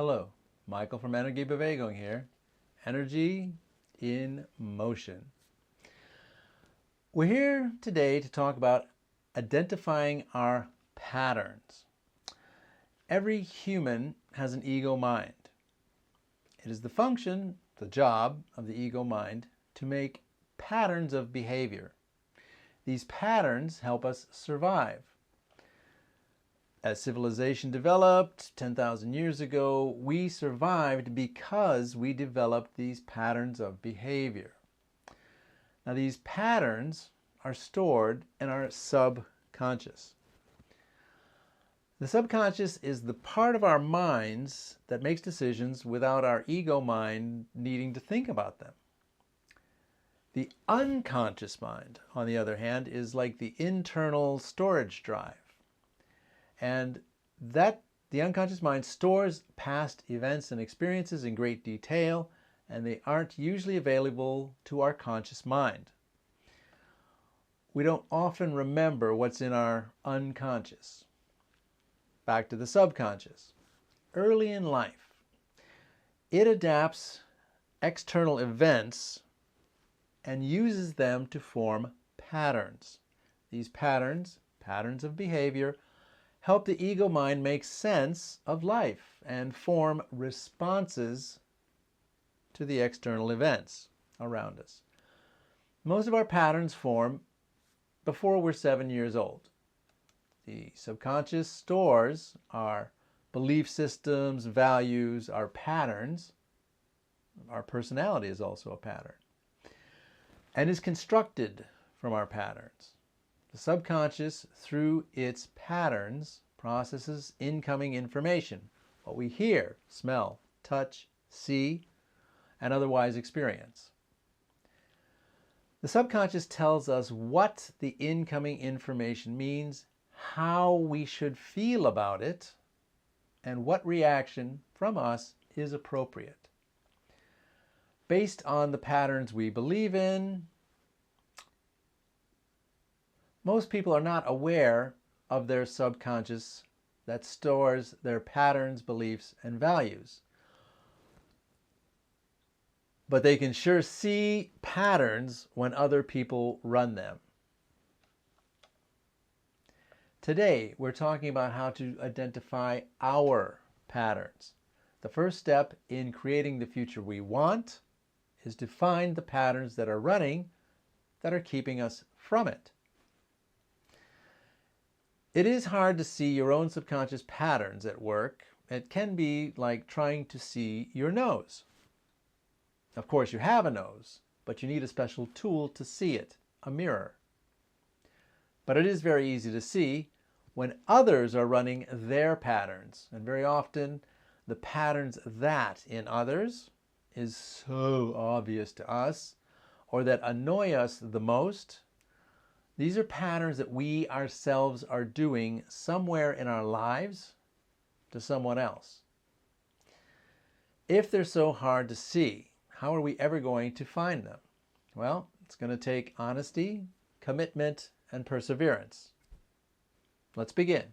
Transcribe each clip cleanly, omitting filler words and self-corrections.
Hello, Michael from Energiebewegung here. Energy in motion. We're here today to talk about identifying our patterns. Every human has an ego mind. It is the function, the job of the ego mind to make patterns of behavior. These patterns help us survive. As civilization developed 10,000 years ago, we survived because we developed these patterns of behavior. Now, these patterns are stored in our subconscious. The subconscious is the part of our minds that makes decisions without our ego mind needing to think about them. The unconscious mind, on the other hand, is like the internal storage drive. And the unconscious mind stores past events and experiences in great detail, and they aren't usually available to our conscious mind. We don't often remember what's in our unconscious. Back to the subconscious. Early in life, it adapts external events and uses them to form patterns. These patterns of behavior, help the ego mind make sense of life and form responses to the external events around us. Most of our patterns form before we're 7 years old. The subconscious stores our belief systems, values, our patterns. Our personality is also a pattern, and is constructed from our patterns. The subconscious, through its patterns, processes incoming information, what we hear, smell, touch, see, and otherwise experience. The subconscious tells us what the incoming information means, how we should feel about it, and what reaction from us is appropriate. Based on the patterns we believe in, most people are not aware of their subconscious that stores their patterns, beliefs, and values. But they can sure see patterns when other people run them. Today, we're talking about how to identify our patterns. The first step in creating the future we want is to find the patterns that are running that are keeping us from it. It is hard to see your own subconscious patterns at work. It can be like trying to see your nose. Of course, you have a nose, but you need a special tool to see it, a mirror. But it is very easy to see when others are running their patterns. And very often, the patterns that in others is so obvious to us, or that annoy us the most. These are patterns that we ourselves are doing somewhere in our lives to someone else. If they're so hard to see, how are we ever going to find them? Well, it's going to take honesty, commitment, and perseverance. Let's begin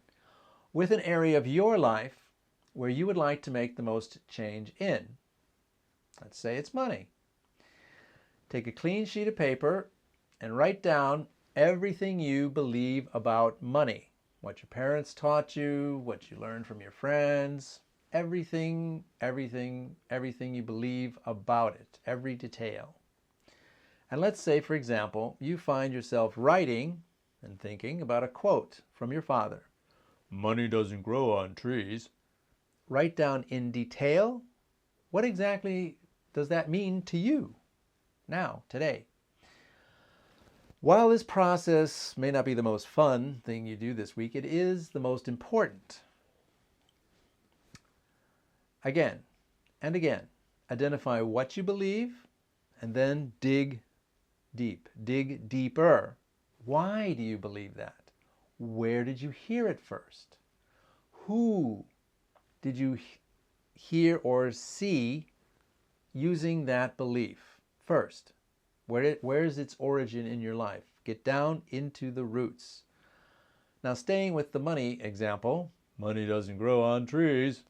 with an area of your life where you would like to make the most change in. Let's say it's money. Take a clean sheet of paper and write down everything you believe about money. What your parents taught you, what you learned from your friends, everything you believe about it, every detail. And let's say, for example, you find yourself writing and thinking about a quote from your father. Money doesn't grow on trees. Write down in detail, what exactly does that mean to you now, today? While this process may not be the most fun thing you do this week, it is the most important. Again and again, identify what you believe and then dig deep, dig deeper. Why do you believe that? Where did you hear it first? Who did you hear or see using that belief first? Where is its origin in your life? Get down into the roots. Now, staying with the money example, money doesn't grow on trees.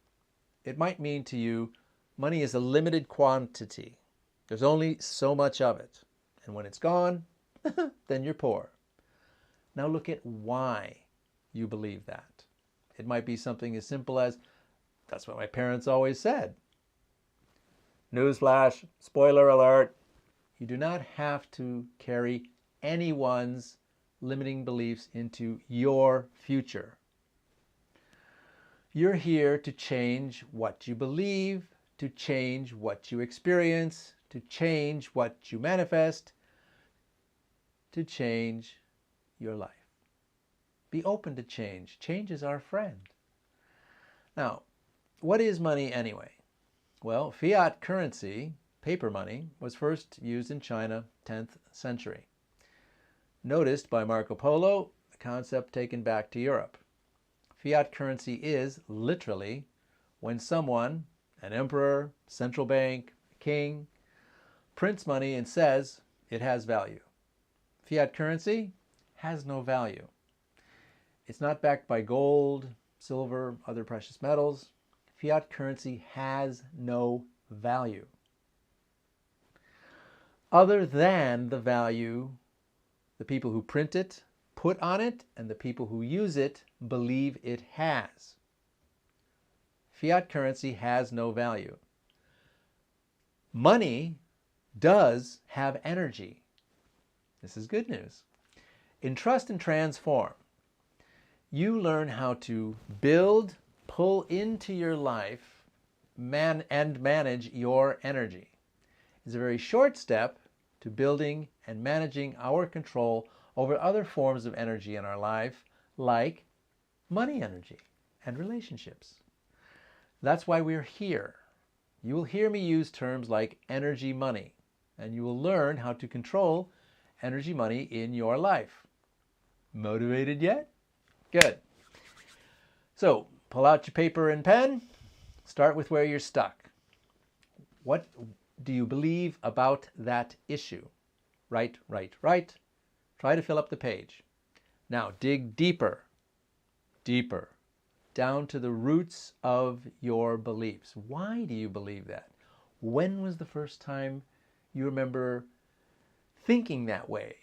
it might mean to you money is a limited quantity. There's only so much of it. And when it's gone, then you're poor. Now look at why you believe that. It might be something as simple as, that's what my parents always said. Newsflash, spoiler alert, you do not have to carry anyone's limiting beliefs into your future. You're here to change what you believe, to change what you experience, to change what you manifest, to change your life. Be open to change. Change is our friend. Now, what is money anyway? Well, fiat currency, paper money, was first used in China 10th century. Noticed by Marco Polo, a concept taken back to Europe. Fiat currency is literally when someone, an emperor, central bank, king, prints money and says it has value. Fiat currency has no value. It's not backed by gold, silver, other precious metals. Fiat currency has no value other than the value the people who print it put on it and the people who use it believe it has. Fiat currency has no value. Money does have energy. This is good news. In Trust and Transform, you learn how to build, pull into your life, and manage your energy. It's a very short step to building and managing our control over other forms of energy in our life, like money energy and relationships. That's why we're here. You will hear me use terms like energy money, and you will learn how to control energy money in your life. Motivated yet? Good. So, pull out your paper and pen. Start with where you're stuck. What do you believe about that issue? Write. Try to fill up the page. Now, dig deeper, down to the roots of your beliefs. Why do you believe that? When was the first time you remember thinking that way?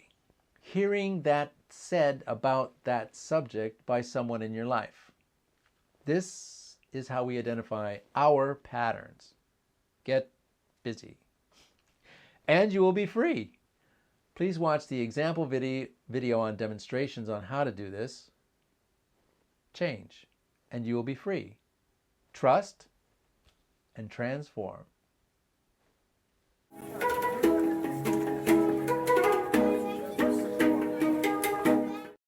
Hearing that said about that subject by someone in your life? This is how we identify our patterns. Get busy. And you will be free. Please watch the example video on demonstrations on how to do this. Change, and you will be free. Trust and transform.